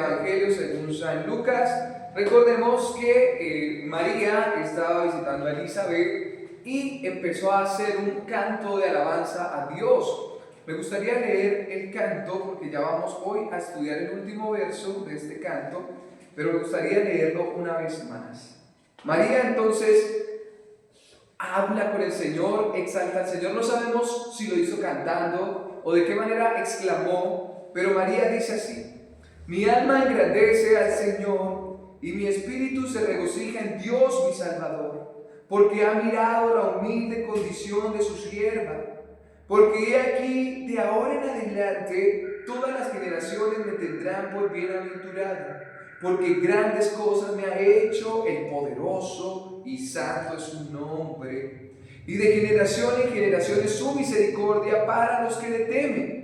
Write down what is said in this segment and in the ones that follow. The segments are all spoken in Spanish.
Evangelio según San Lucas. Recordemos que María estaba visitando a Elizabeth y empezó a hacer un canto de alabanza a Dios. Me gustaría leer el canto porque ya vamos hoy a estudiar el último verso de este canto, pero me gustaría leerlo una vez más. María entonces habla con el Señor, exalta al Señor. No sabemos si lo hizo cantando o de qué manera exclamó, pero María dice así: mi alma engrandece al Señor y mi espíritu se regocija en Dios mi Salvador, porque ha mirado la humilde condición de su sierva. Porque he aquí, de ahora en adelante, todas las generaciones me tendrán por bienaventurada, porque grandes cosas me ha hecho el poderoso y santo es su nombre. Y de generación en generación es su misericordia para los que le temen.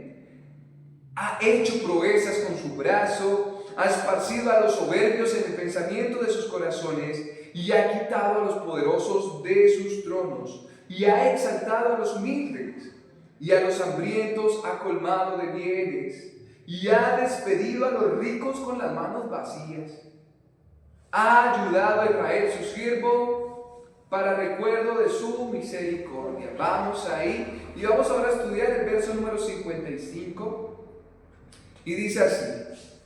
Ha hecho proezas con su brazo, ha esparcido a los soberbios en el pensamiento de sus corazones, y ha quitado a los poderosos de sus tronos, y ha exaltado a los humildes, y a los hambrientos ha colmado de bienes, y ha despedido a los ricos con las manos vacías. Ha ayudado a Israel su siervo para recuerdo de su misericordia. Vamos ahí y vamos ahora a estudiar el verso número 55 y dice así.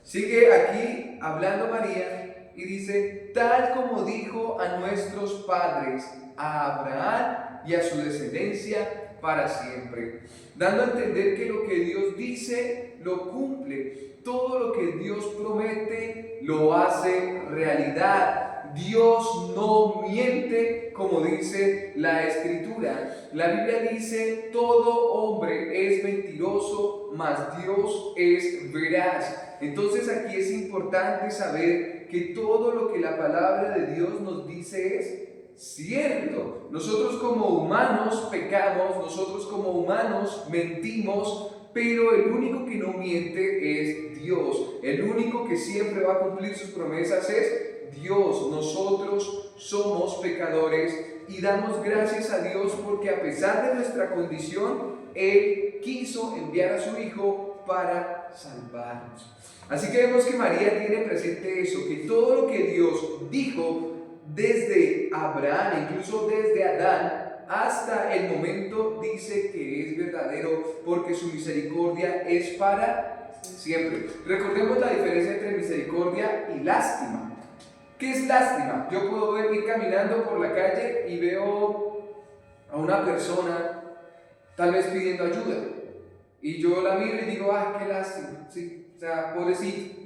Sigue aquí hablando María y dice: tal como dijo a nuestros padres, a Abraham y a su descendencia para siempre, dando a entender que lo que Dios dice lo cumple, todo lo que Dios promete lo hace realidad. Dios no miente, como dice la Escritura. La Biblia dice: todo hombre es mentiroso, mas Dios es veraz. Entonces aquí es importante saber que todo lo que la palabra de Dios nos dice es cierto. Nosotros como humanos pecamos, nosotros como humanos mentimos, pero el único que no miente es Dios. El único que siempre va a cumplir sus promesas es Dios. Nosotros somos pecadores y damos gracias a Dios porque a pesar de nuestra condición, Él quiso enviar a su Hijo para salvarnos. Así que vemos que María tiene presente eso, que todo lo que Dios dijo desde Abraham, incluso desde Adán, hasta el momento dice que es verdadero, porque su misericordia es para siempre. Recordemos la diferencia entre misericordia y lástima. ¿Qué es lástima? Yo puedo ir caminando por la calle y veo a una persona tal vez pidiendo ayuda, y yo la miro y digo: qué lástima, sí, o sea, pobrecito.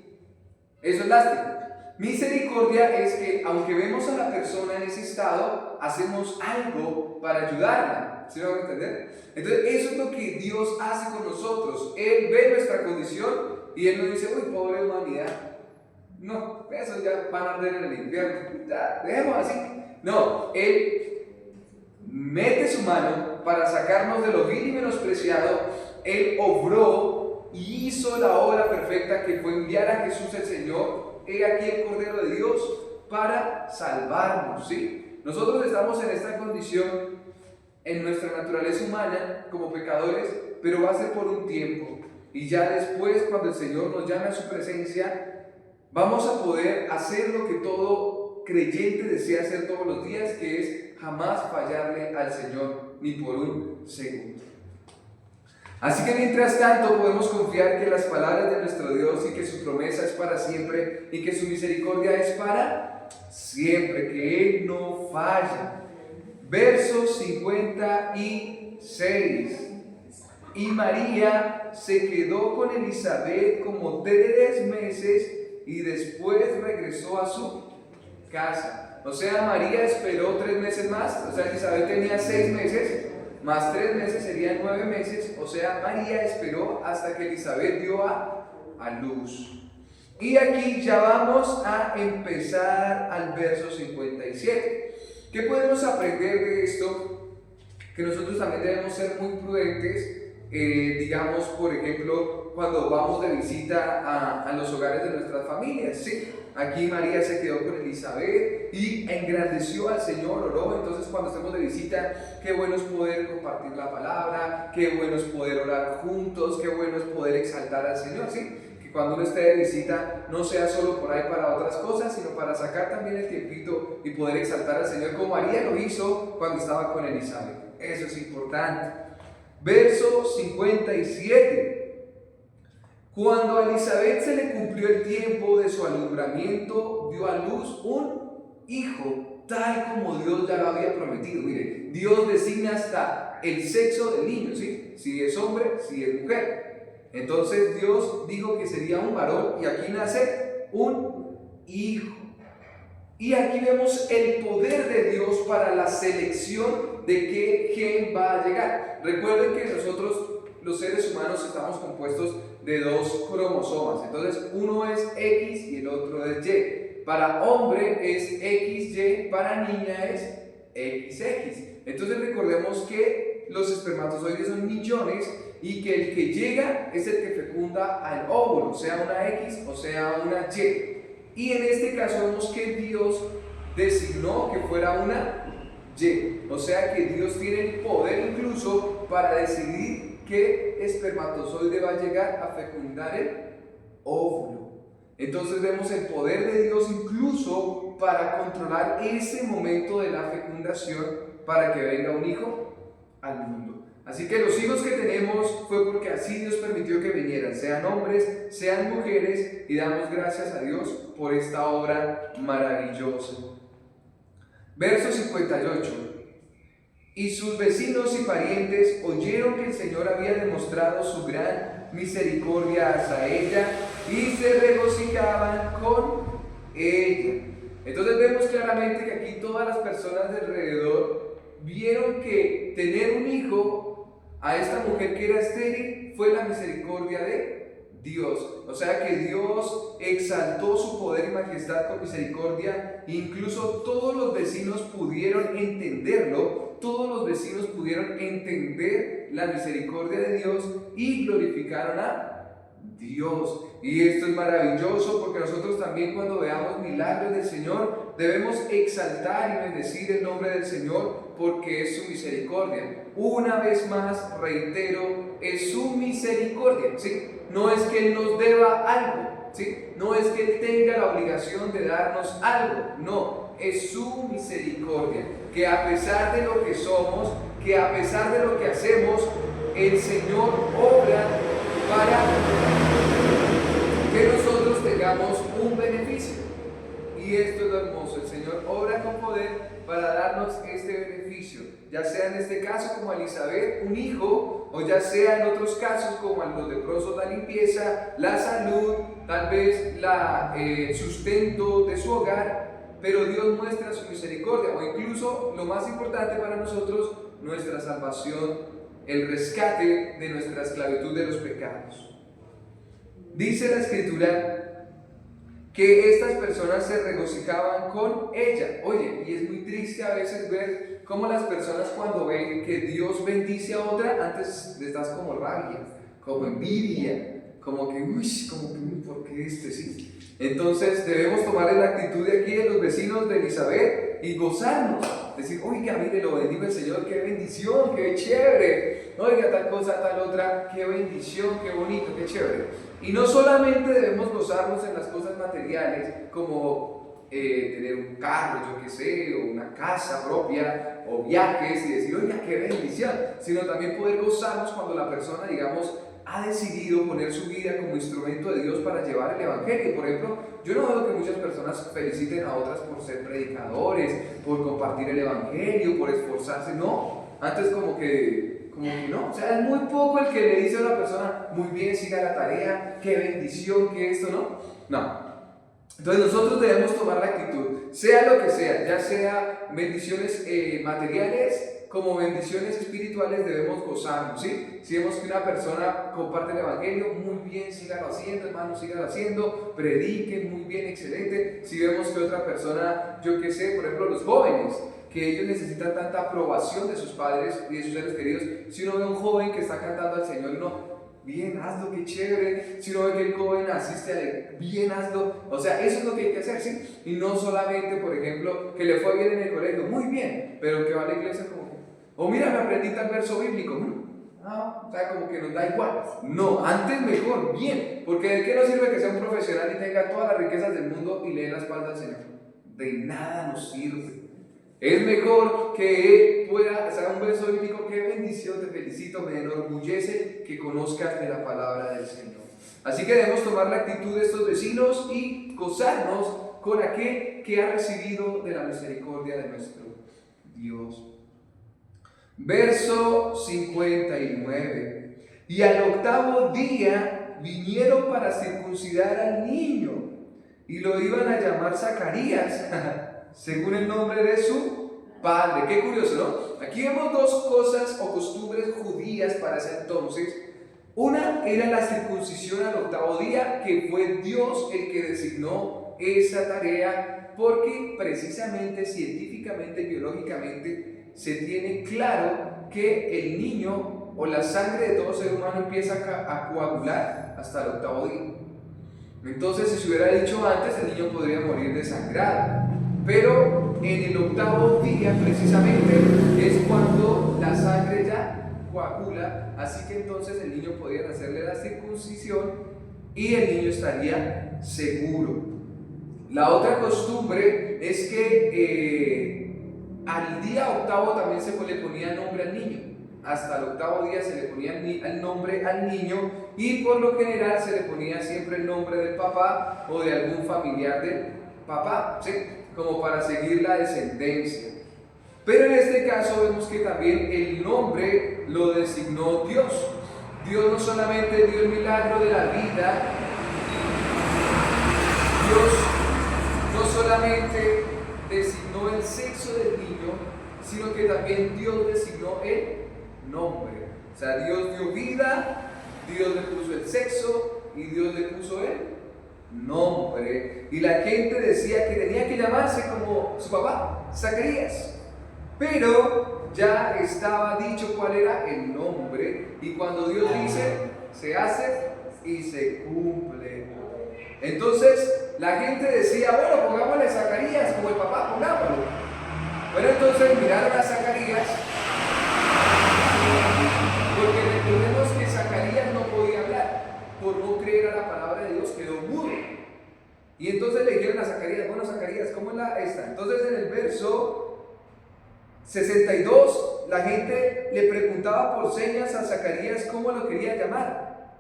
Eso es lástima. Misericordia es que, aunque vemos a la persona en ese estado, hacemos algo para ayudarla. ¿Sí me van a entender? Entonces, eso es lo que Dios hace con nosotros. Él ve nuestra condición y Él nos dice: uy, pobre humanidad. No, eso ya van a arder en el infierno. Ya, dejemos así. No, Él mete su mano para sacarnos de lo vil y menospreciado. Él obró y hizo la obra perfecta que fue enviar a Jesús el Señor. He aquí el Cordero de Dios para salvarnos, ¿sí? Nosotros estamos en esta condición, en nuestra naturaleza humana, como pecadores, pero va a ser por un tiempo. Y ya después, cuando el Señor nos llame a su presencia, vamos a poder hacer lo que todo creyente desea hacer todos los días, que es jamás fallarle al Señor, ni por un segundo. Así que mientras tanto podemos confiar que las palabras de nuestro Dios y que su promesa es para siempre y que su misericordia es para siempre, que Él no falla. Verso 56. Y María se quedó con Elizabeth como 3 meses y después regresó a su casa. O sea, María esperó 3 meses más. O sea, Elizabeth tenía 6 meses. Más 3 meses serían 9 meses, o sea, María esperó hasta que Elizabeth dio a luz. Y aquí ya vamos a empezar al verso 57. ¿Qué podemos aprender de esto? Que nosotros también debemos ser muy prudentes, digamos, por ejemplo, cuando vamos de visita a los hogares de nuestras familias, ¿sí? Aquí María se quedó con Elizabeth y engrandeció al Señor, oró. Entonces, cuando estemos de visita, qué bueno es poder compartir la palabra, qué bueno es poder orar juntos, qué bueno es poder exaltar al Señor, ¿sí? Que cuando uno esté de visita no sea solo por ahí para otras cosas, sino para sacar también el tiempito y poder exaltar al Señor como María lo hizo cuando estaba con Elizabeth. Eso es importante. Verso 57. Cuando a Elizabeth se le cumplió el tiempo de su alumbramiento, dio a luz un hijo, tal como Dios ya lo había prometido. Mire, Dios designa hasta el sexo del niño, ¿sí? Si es hombre, si es mujer. Entonces Dios dijo que sería un varón y aquí nace un hijo. Y aquí vemos el poder de Dios para la selección de qué gen va a llegar. Recuerden que nosotros, los seres humanos, estamos compuestos de dos cromosomas. Entonces, uno es X y el otro es Y. Para hombre es XY, para niña es XX. Entonces, recordemos que los espermatozoides son millones y que el que llega es el que fecunda al óvulo, sea una X o sea una Y. Y en este caso vemos que Dios designó que fuera una Y. O sea que Dios tiene el poder incluso para decidir qué espermatozoide va a llegar a fecundar el óvulo. Entonces vemos el poder de Dios incluso para controlar ese momento de la fecundación para que venga un hijo al mundo. Así que los hijos que tenemos fue porque así Dios permitió que vinieran, sean hombres, sean mujeres, y damos gracias a Dios por esta obra maravillosa. Verso 58. Y sus vecinos y parientes oyeron que el Señor había demostrado su gran misericordia hacia ella y se regocijaban con ella. Entonces vemos claramente que aquí todas las personas de alrededor vieron que tener un hijo a esta mujer que era estéril fue la misericordia de Dios. O sea que Dios exaltó su poder y majestad con misericordia. Incluso todos los vecinos pudieron entenderlo. Todos los vecinos pudieron entender la misericordia de Dios y glorificaron a Dios. Y esto es maravilloso porque nosotros también, cuando veamos milagros del Señor, debemos exaltar y bendecir el nombre del Señor porque es su misericordia. Una vez más, reitero, es su misericordia, ¿sí? No es que Él nos deba algo, ¿sí? No es que Él tenga la obligación de darnos algo, no, es su misericordia, que a pesar de lo que somos, que a pesar de lo que hacemos, el Señor obra para que nosotros tengamos un beneficio. Y esto es lo hermoso, el Señor obra con poder para darnos este beneficio, ya sea en este caso como a Elizabeth, un hijo, o ya sea en otros casos como a los leprosos, la limpieza, la salud, tal vez el sustento de su hogar, pero Dios muestra su misericordia, o incluso lo más importante para nosotros, nuestra salvación, el rescate de nuestra esclavitud de los pecados. Dice la Escritura que estas personas se regocijaban con ella. Oye, y es muy triste a veces ver cómo las personas, cuando ven que Dios bendice a otra, antes les das como rabia, como envidia, como que, ¿por qué este sí? Entonces debemos tomar la actitud de aquí de los vecinos de Elizabeth y gozarnos, decir, oiga, mire, lo bendigo el Señor, qué bendición, qué chévere, oiga, tal cosa, tal otra, qué bendición, qué bonito, qué chévere. Y no solamente debemos gozarnos en las cosas materiales, como tener un carro, yo qué sé, o una casa propia, o viajes, y decir, oiga, qué bendición, sino también poder gozarnos cuando la persona, digamos, ha decidido poner su vida como instrumento de Dios para llevar el Evangelio. Por ejemplo, yo no veo que muchas personas feliciten a otras por ser predicadores, por compartir el Evangelio, por esforzarse, no, antes como que no, o sea, es muy poco el que le dice a una persona, muy bien, siga la tarea, qué bendición, que esto, no. Entonces nosotros debemos tomar la actitud, sea lo que sea, ya sea bendiciones materiales como bendiciones espirituales, debemos gozarnos, ¿sí? Si vemos que una persona comparte el Evangelio, muy bien, síganlo haciendo, hermanos, síganlo haciendo, prediquen, muy bien, excelente. Si vemos que otra persona, yo qué sé, por ejemplo los jóvenes, que ellos necesitan tanta aprobación de sus padres y de sus seres queridos, si uno ve a un joven que está cantando al Señor, uno, bien, hazlo, qué chévere. Si uno ve que el joven asiste a bien, hazlo. O sea, eso es lo que hay que hacer, ¿sí? Y no solamente, por ejemplo, que le fue bien en el colegio, muy bien, pero que va a la iglesia como que, o mira, me aprendí tal verso bíblico, O sea, como que nos da igual. No, antes mejor, bien. Porque ¿de qué nos sirve que sea un profesional y tenga todas las riquezas del mundo y le dé la espalda al Señor? De nada nos sirve. Es mejor que él pueda, o sea, un verso bíblico, qué bendición, te felicito, me enorgullece que conozcas de la palabra del Señor. Así que debemos tomar la actitud de estos vecinos y gozarnos con aquel que ha recibido de la misericordia de nuestro Dios. Verso 59. Y al octavo día vinieron para circuncidar al niño y lo iban a llamar Zacarías, según el nombre de su padre. Qué curioso, ¿no? Aquí vemos dos cosas o costumbres judías para ese entonces. Una era la circuncisión al octavo día, que fue Dios el que designó esa tarea, porque precisamente, científicamente, biológicamente, se tiene claro que el niño o la sangre de todo ser humano empieza a coagular hasta el octavo día. Entonces, si se hubiera dicho antes, el niño podría morir desangrado. Pero en el octavo día, precisamente, es cuando la sangre ya coagula, así que entonces el niño podría hacerle la circuncisión y el niño estaría seguro. La otra costumbre es que al día octavo también se le ponía nombre al niño. Hasta el octavo día se le ponía el nombre al niño y por lo general se le ponía siempre el nombre del papá o de algún familiar del papá, ¿sí? Como para seguir la descendencia. Pero en este caso vemos que también el nombre lo designó Dios. Dios no solamente dio el milagro de la vida, Dios no solamente designó el sexo del niño, sino que también Dios designó el nombre. O sea, Dios dio vida, Dios le puso el sexo y Dios le puso el nombre. Y la gente decía que tenía que llamarse como su papá, Zacarías. Pero ya estaba dicho cuál era el nombre, y cuando Dios dice, se hace y se cumple. Entonces la gente decía, bueno, pongámosle Zacarías como el papá, pongámoslo. Bueno, entonces miraron a Zacarías, porque recordemos que Zacarías no podía hablar, por no creer a la palabra de Dios, quedó mudo. Y entonces le dijeron a Zacarías, bueno, Zacarías, ¿cómo es esta? Entonces en el verso 62, la gente le preguntaba por señas a Zacarías cómo lo quería llamar.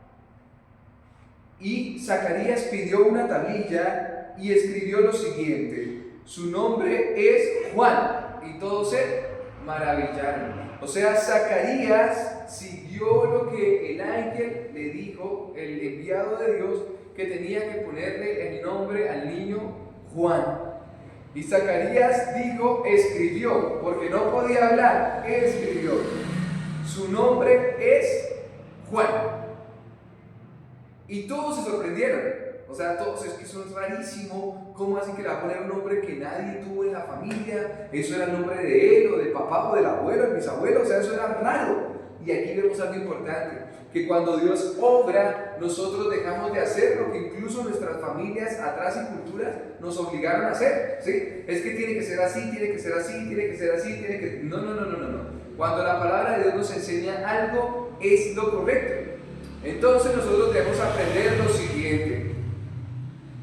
Y Zacarías pidió una tablilla y escribió lo siguiente: su nombre es Juan. Y todos se maravillaron. O sea, Zacarías siguió lo que el ángel le dijo, el enviado de Dios, que tenía que ponerle el nombre al niño Juan. Y Zacarías escribió, porque no podía hablar, escribió. Su nombre es Juan. Y todos se sorprendieron. O sea, todos, es que eso es rarísimo. ¿Cómo así que le va a poner un nombre que nadie tuvo en la familia? Eso era el nombre de él, o del papá, o del abuelo, del bisabuelo. O sea, eso era raro. Y aquí vemos algo importante, que cuando Dios obra, nosotros dejamos de hacer lo que incluso nuestras familias atrás y culturas nos obligaron a hacer, ¿sí? Es que tiene que ser así, tiene que ser así, tiene que ser así, tiene que... No. Cuando la palabra de Dios nos enseña algo, es lo correcto. Entonces nosotros debemos aprender lo siguiente: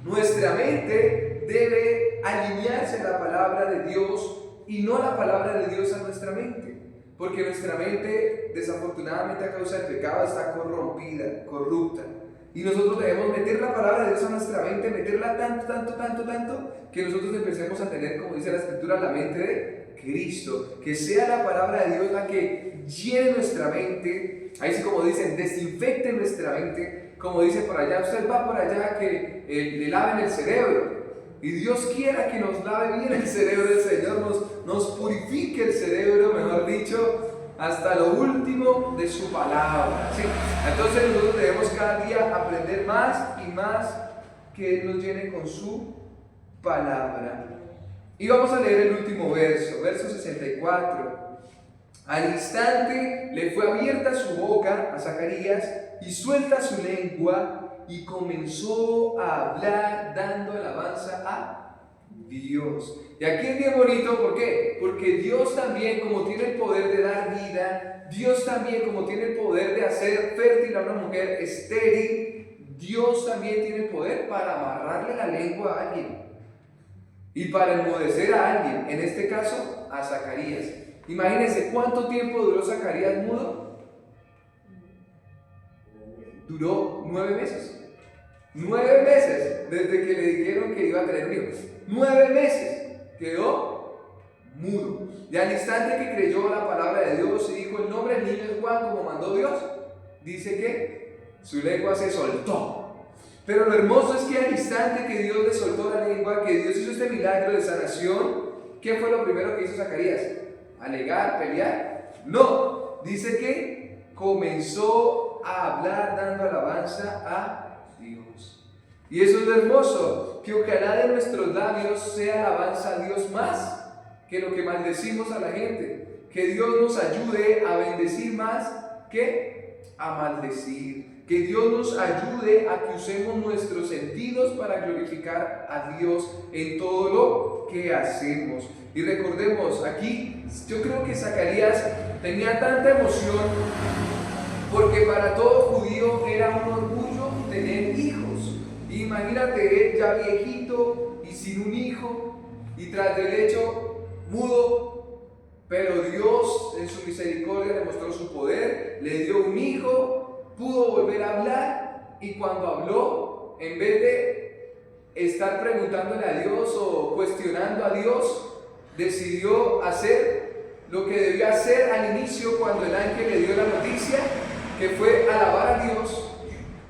nuestra mente debe alinearse a la palabra de Dios y no la palabra de Dios a nuestra mente. Porque nuestra mente, desafortunadamente a causa del pecado, está corrompida, corrupta. Y nosotros debemos meter la palabra de Dios a nuestra mente, meterla tanto, que nosotros empecemos a tener, como dice la Escritura, la mente de Cristo. Que sea la palabra de Dios la que llene nuestra mente. Ahí sí, como dicen, desinfecte nuestra mente. Como dice por allá, usted va por allá que le laven el cerebro. Y Dios quiera que nos lave bien el cerebro del Señor, nos purifique el cerebro, mejor dicho, hasta lo último de su palabra, ¿sí? Entonces nosotros debemos cada día aprender más y más, que Él nos llene con su palabra. Y vamos a leer el último verso, verso 64. Al instante le fue abierta su boca a Zacarías y suelta su lengua, y comenzó a hablar dando alabanza a Dios. Y aquí es bien bonito, ¿por qué? Porque Dios también, como tiene el poder de dar vida, Dios también, como tiene el poder de hacer fértil a una mujer estéril, Dios también tiene el poder para amarrarle la lengua a alguien y para enmudecer a alguien, en este caso a Zacarías. Imagínense cuánto tiempo duró Zacarías mudo. Duró 9 meses. 9 meses desde que le dijeron que iba a tener un hijo. 9 meses quedó mudo. Y al instante que creyó la palabra de Dios y dijo el nombre del niño es Juan como mandó Dios, dice que su lengua se soltó. Pero lo hermoso es que al instante que Dios le soltó la lengua, que Dios hizo este milagro de sanación, ¿qué fue lo primero que hizo Zacarías? ¿Alegar, pelear? No, dice que comenzó a hablar dando alabanza a Dios. Y eso es lo hermoso, que ojalá de nuestros labios sea alabanza a Dios más que lo que maldecimos a la gente. Que Dios nos ayude a bendecir más que a maldecir. Que Dios nos ayude a que usemos nuestros sentidos para glorificar a Dios en todo lo que hacemos. Y recordemos, aquí yo creo que Zacarías tenía tanta emoción porque para todo judío era un orgullo tener hijos. Imagínate él ya viejito y sin un hijo y tras del hecho mudo, pero Dios en su misericordia le mostró su poder, le dio un hijo, pudo volver a hablar y cuando habló, en vez de estar preguntándole a Dios o cuestionando a Dios, decidió hacer lo que debió hacer al inicio cuando el ángel le dio la noticia, que fue alabar a Dios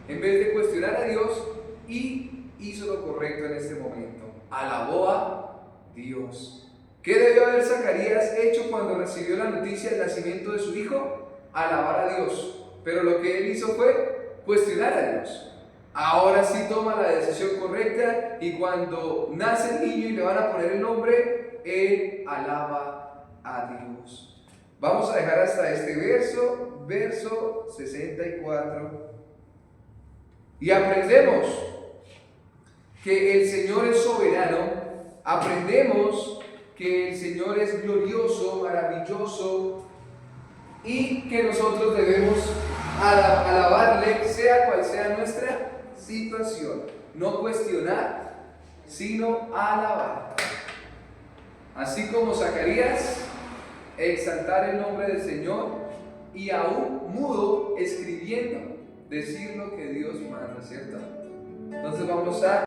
en vez de cuestionar a Dios, y hizo lo correcto en este momento, alabó a Dios. ¿Qué debió haber Zacarías hecho cuando recibió la noticia del nacimiento de su hijo? Alabar a Dios, pero lo que él hizo fue cuestionar a Dios. Ahora sí toma la decisión correcta y cuando nace el niño y le van a poner el nombre, él alaba a Dios. Vamos a dejar hasta este verso 64. Y aprendemos que el Señor es soberano, aprendemos que el Señor es glorioso, maravilloso y que nosotros debemos alabarle sea cual sea nuestra situación. No cuestionar, sino alabar. Así como Zacarías, exaltar el nombre del Señor y aún mudo escribiendo, decir lo que Dios manda, ¿cierto? Entonces vamos a